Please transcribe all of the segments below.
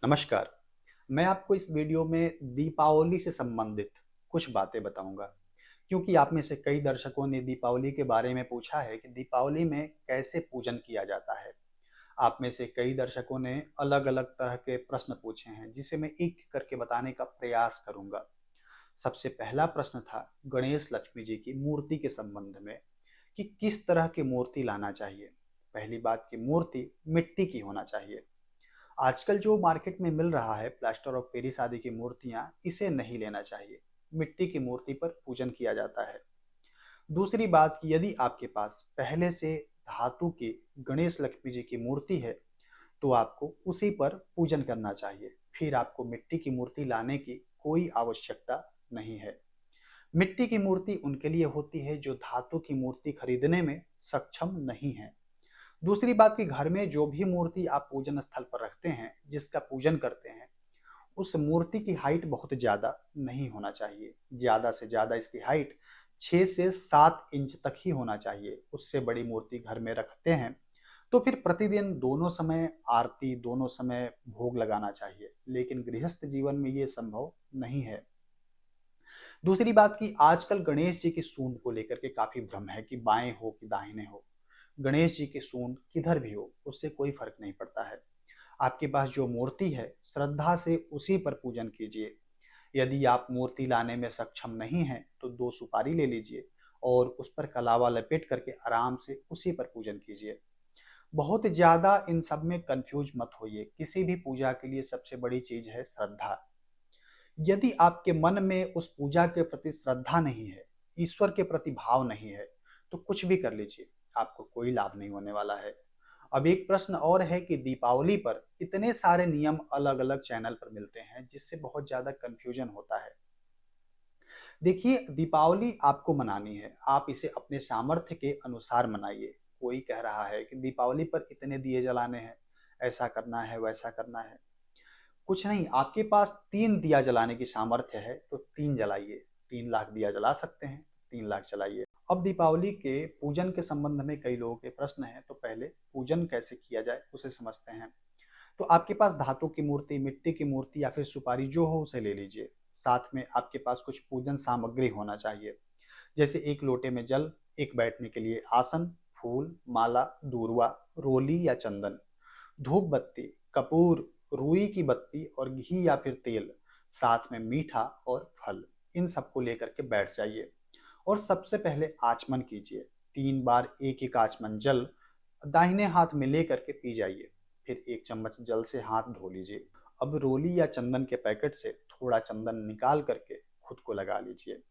नमस्कार। मैं आपको इस वीडियो में दीपावली से संबंधित कुछ बातें बताऊंगा, क्योंकि आप में से कई दर्शकों ने दीपावली के बारे में पूछा है कि दीपावली में कैसे पूजन किया जाता है। आप में से कई दर्शकों ने अलग-अलग तरह के प्रश्न पूछे हैं, जिसे मैं एक करके बताने का प्रयास करूंगा। सबसे पहला प्रश्न था गणेश लक्ष्मी जी की मूर्ति के संबंध में कि किस तरह की मूर्ति लाना चाहिए। पहली बात की मूर्ति मिट्टी की होना चाहिए। आजकल जो मार्केट में मिल रहा है प्लास्टर ऑफ पेरिस आदि की मूर्तियां, इसे नहीं लेना चाहिए। मिट्टी की मूर्ति पर पूजन किया जाता है। दूसरी बात कि यदि आपके पास पहले से धातु की गणेश लक्ष्मी जी की मूर्ति है तो आपको उसी पर पूजन करना चाहिए। फिर आपको मिट्टी की मूर्ति लाने की कोई आवश्यकता नहीं है। मिट्टी की मूर्ति उनके लिए होती है जो धातु की मूर्ति खरीदने में सक्षम नहीं है। दूसरी बात कि घर में जो भी मूर्ति आप पूजन स्थल पर रखते हैं, जिसका पूजन करते हैं, उस मूर्ति की हाइट बहुत ज़्यादा नहीं होना चाहिए। ज़्यादा से ज़्यादा इसकी हाइट 6 से 7 इंच तक ही होना चाहिए। उससे बड़ी मूर्ति घर में रखते हैं तो फिर प्रतिदिन दोनों समय आरती, दोनों समय भोग लगाना चाहिए, लेकिन गृहस्थ जीवन में ये संभव नहीं है। दूसरी बात कि आजकल गणेश जी की सूंड को लेकर के काफी भ्रम है कि बाएं हो कि दाहिने हो। गणेश जी की सूंड किधर भी हो, उससे कोई फर्क नहीं पड़ता है। आपके पास जो मूर्ति है, श्रद्धा से उसी पर पूजन कीजिए। यदि आप मूर्ति लाने में सक्षम नहीं हैं तो 2 सुपारी ले लीजिए और उस पर कलावा लपेट करके आराम से उसी पर पूजन कीजिए। बहुत ज्यादा इन सब में कंफ्यूज मत होइए। किसी भी पूजा के लिए सबसे बड़ी चीज है श्रद्धा। यदि आपके मन में उस पूजा के प्रति श्रद्धा नहीं है, ईश्वर के प्रति भाव नहीं है, तो कुछ भी कर लीजिए, आपको कोई लाभ नहीं होने वाला है। अब एक प्रश्न और है कि दीपावली पर इतने सारे नियम अलग अलग चैनल पर मिलते हैं, जिससे बहुत ज्यादा कंफ्यूजन होता है। देखिए, दीपावली आपको मनानी है, आप इसे अपने सामर्थ्य के अनुसार मनाइए। कोई कह रहा है कि दीपावली पर इतने दिए जलाने हैं, ऐसा करना है, वैसा करना है। कुछ नहीं, आपके पास 3 दिया जलाने की सामर्थ्य है तो 3 जलाइए। 3 लाख दिया जला सकते हैं, 3 लाख जलाइए। अब दीपावली के पूजन के संबंध में कई लोगों के प्रश्न हैं, तो पहले पूजन कैसे किया जाए उसे समझते हैं। तो आपके पास धातु की मूर्ति, मिट्टी की मूर्ति या फिर सुपारी जो हो उसे ले लीजिए। साथ में आपके पास कुछ पूजन सामग्री होना चाहिए, जैसे एक लोटे में जल, एक बैठने के लिए आसन, फूल, माला, दूर्वा, रोली या चंदन, धूप बत्ती, कपूर, रुई की बत्ती और घी या फिर तेल, साथ में मीठा और फल। इन सबको लेकर के बैठ जाइए और सबसे पहले आचमन कीजिए। 3 बार एक एक आचमन जल दाहिने हाथ में लेकर के पी जाइए। फिर 1 चम्मच जल से हाथ धो लीजिए। अब रोली या चंदन के पैकेट से थोड़ा चंदन निकाल करके खुद को लगा लीजिए।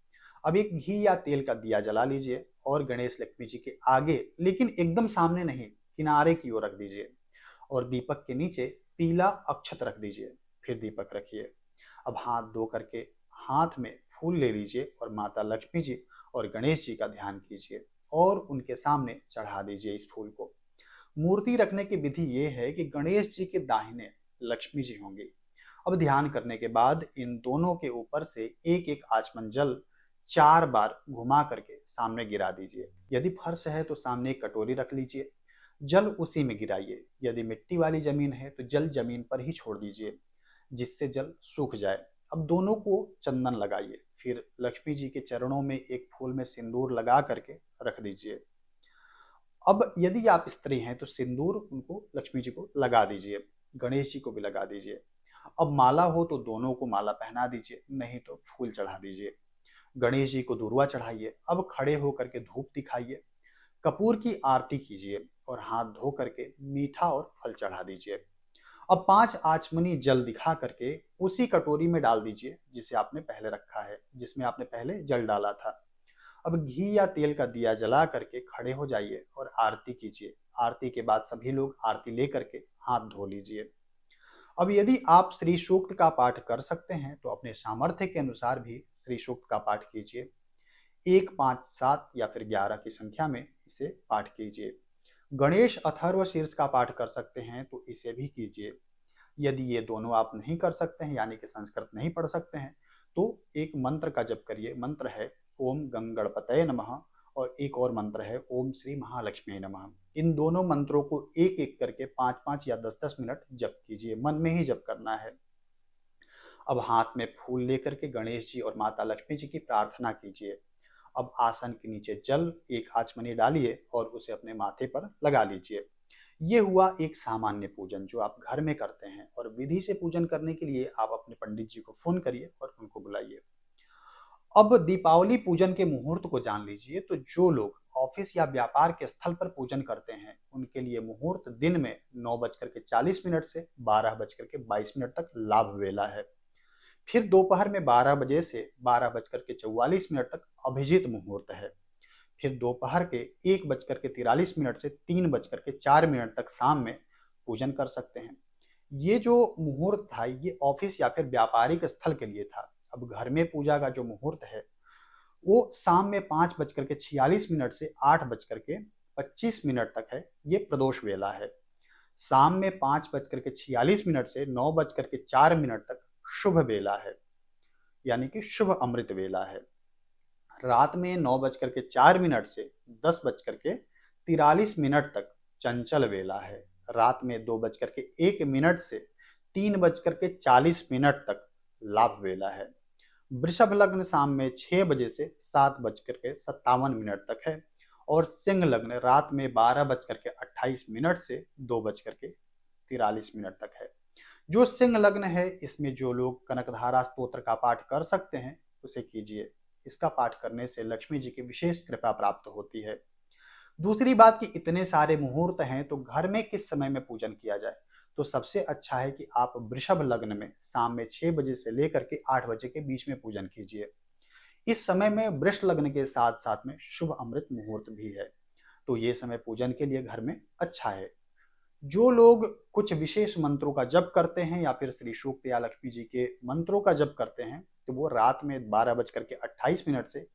अब एक घी या तेल का दिया जला लीजिए और गणेश लक्ष्मी जी के आगे, लेकिन एकदम सामने नहीं, किनारे की ओर रख दीजिए और दीपक के नीचे पीला अक्षत रख दीजिए। फिर दीपक रखिए। अब हाथ धो करके हाथ में फूल ले लीजिए और माता लक्ष्मी जी और गणेश जी का ध्यान कीजिए और उनके सामने चढ़ा दीजिए इस फूल को। मूर्ति रखने की विधि ये है कि गणेश जी के दाहिने लक्ष्मी जी होंगी। अब ध्यान करने के बाद इन दोनों के ऊपर से एक एक आचमन जल 4 बार घुमा करके सामने गिरा दीजिए। यदि फर्श है तो सामने एक कटोरी रख लीजिए, जल उसी में गिराइए। यदि मिट्टी वाली जमीन है तो जल जमीन पर ही छोड़ दीजिए, जिससे जल सूख जाए। अब दोनों को चंदन लगाइए। फिर लक्ष्मी जी के चरणों में एक फूल में सिंदूर लगा करके रख दीजिए। अब यदि आप स्त्री हैं तो सिंदूर उनको लक्ष्मी जी को लगा दीजिए, गणेश जी को भी लगा दीजिए। अब माला हो तो दोनों को माला पहना दीजिए, नहीं तो फूल चढ़ा दीजिए। गणेश जी को दूर्वा चढ़ाइए। अब खड़े होकर के धूप दिखाइए, कपूर की आरती कीजिए और हाथ धो करके मीठा और फल चढ़ा दीजिए। अब 5 आचमनी जल दिखा करके उसी कटोरी में डाल दीजिए जिसे आपने पहले रखा है, जिसमें आपने पहले जल डाला था। अब घी या तेल का दिया जला करके खड़े हो जाइए और आरती कीजिए। आरती के बाद सभी लोग आरती लेकर के हाथ धो लीजिए। अब यदि आप श्री सूक्त का पाठ कर सकते हैं तो अपने सामर्थ्य के अनुसार भी श्री सूक्त का पाठ कीजिए। 1, 5, 7 या फिर 11 की संख्या में इसे पाठ कीजिए। गणेश अथर्व शीर्ष का पाठ कर सकते हैं तो इसे भी कीजिए। यदि ये दोनों आप नहीं कर सकते हैं, यानी कि संस्कृत नहीं पढ़ सकते हैं, तो एक मंत्र का जप करिए। मंत्र है ओम गंगणपतये नमः और एक और मंत्र है ओम श्री महालक्ष्मी नमः। इन दोनों मंत्रों को एक एक करके 5-5 या 10-10 मिनट जप कीजिए, मन में ही जप करना है। अब हाथ में फूल लेकर के गणेश जी और माता लक्ष्मी जी की प्रार्थना कीजिए। अब आसन के नीचे जल एक आचमनी डालिए और उसे अपने माथे पर लगा लीजिए। ये हुआ एक सामान्य पूजन जो आप घर में करते हैं, और विधि से पूजन करने के लिए आप अपने पंडित जी को फोन करिए और उनको बुलाइए। अब दीपावली पूजन के मुहूर्त को जान लीजिए। तो जो लोग ऑफिस या व्यापार के स्थल पर पूजन करते हैं उनके लिए मुहूर्त दिन में 9:40 से 12:22 तक लाभ वेला है। फिर दोपहर में 12 बजे से 12:44 तक अभिजीत मुहूर्त है। फिर दोपहर के 1:43 से 3:04 तक शाम में पूजन कर सकते हैं। ये जो मुहूर्त था ये ऑफिस या फिर व्यापारिक स्थल के लिए था। अब घर में पूजा का जो मुहूर्त है वो शाम में 5:46 से 8:25 तक है। ये प्रदोष वेला है। शाम में 5:46 से 9:04 तक शुभ वेला है, यानी कि शुभ अमृत वेला है। रात में 9:04 से 10:43 तक चंचल वेला है। रात में 2:01 से 3:40 तक लाभ वेला है। वृषभ लग्न शाम में 6 बजे से 7:57 तक है, और सिंह लग्न रात में 12:28 से 2:43 तक है। जो सिंह लग्न है इसमें जो लोग कनकधारा स्तोत्र का पाठ कर सकते हैं उसे कीजिए। इसका पाठ करने से लक्ष्मी जी की विशेष कृपा प्राप्त होती है। दूसरी बात कि इतने सारे मुहूर्त हैं तो घर में किस समय में पूजन किया जाए, तो सबसे अच्छा है कि आप वृषभ लग्न में शाम में 6 बजे से लेकर के 8 बजे के बीच में पूजन कीजिए। इस समय में वृष लग्न के साथ साथ में शुभ अमृत मुहूर्त भी है, तो ये समय पूजन के लिए घर में अच्छा है। जो लोग कुछ विशेष मंत्रों का जप करते हैं या फिर श्री सूक्त या लक्ष्मी जी के मंत्रों का जप करते हैं तो वो रात में 12:28 से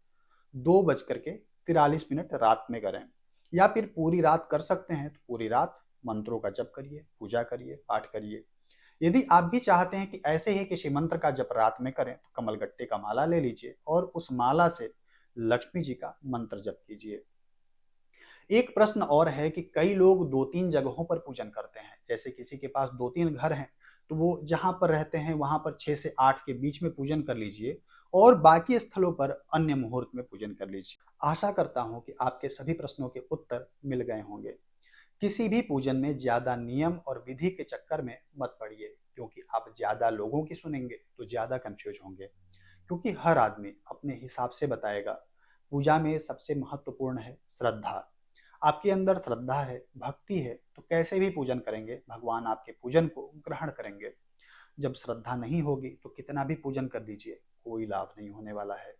2:43 रात में करें, या फिर पूरी रात कर सकते हैं तो पूरी रात मंत्रों का जप करिए, पूजा करिए, पाठ करिए। यदि आप भी चाहते हैं कि ऐसे ही किसी मंत्र का जप रात में करें तो कमलगट्टे का माला ले लीजिए और उस माला से लक्ष्मी जी का मंत्र जप कीजिए। एक प्रश्न और है कि कई लोग 2-3 जगहों पर पूजन करते हैं। जैसे किसी के पास 2-3 घर हैं तो वो जहां पर रहते हैं वहां पर 6 से 8 के बीच में पूजन कर लीजिए और बाकी स्थलों पर अन्य मुहूर्त में पूजन कर लीजिए। आशा करता हूं कि आपके सभी प्रश्नों के उत्तर मिल गए होंगे। किसी भी पूजन में ज्यादा नियम और विधि के चक्कर में मत पड़िए, क्योंकि आप ज्यादा लोगों की सुनेंगे तो ज्यादा कंफ्यूज होंगे, क्योंकि हर आदमी अपने हिसाब से बताएगा। पूजा में सबसे महत्वपूर्ण है श्रद्धा। आपके अंदर श्रद्धा है, भक्ति है, तो कैसे भी पूजन करेंगे भगवान आपके पूजन को ग्रहण करेंगे। जब श्रद्धा नहीं होगी तो कितना भी पूजन कर लीजिए कोई लाभ नहीं होने वाला है।